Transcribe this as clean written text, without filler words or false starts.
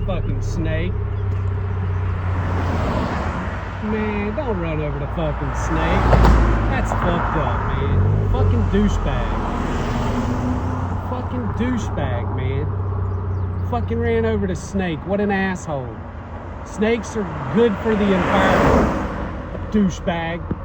the fucking snake. Man, don't run over the fucking snake. That's fucked up, man. Fucking douchebag. Fucking douchebag, man. Fucking ran over the snake. What an asshole. Snakes are good for the environment. Douchebag.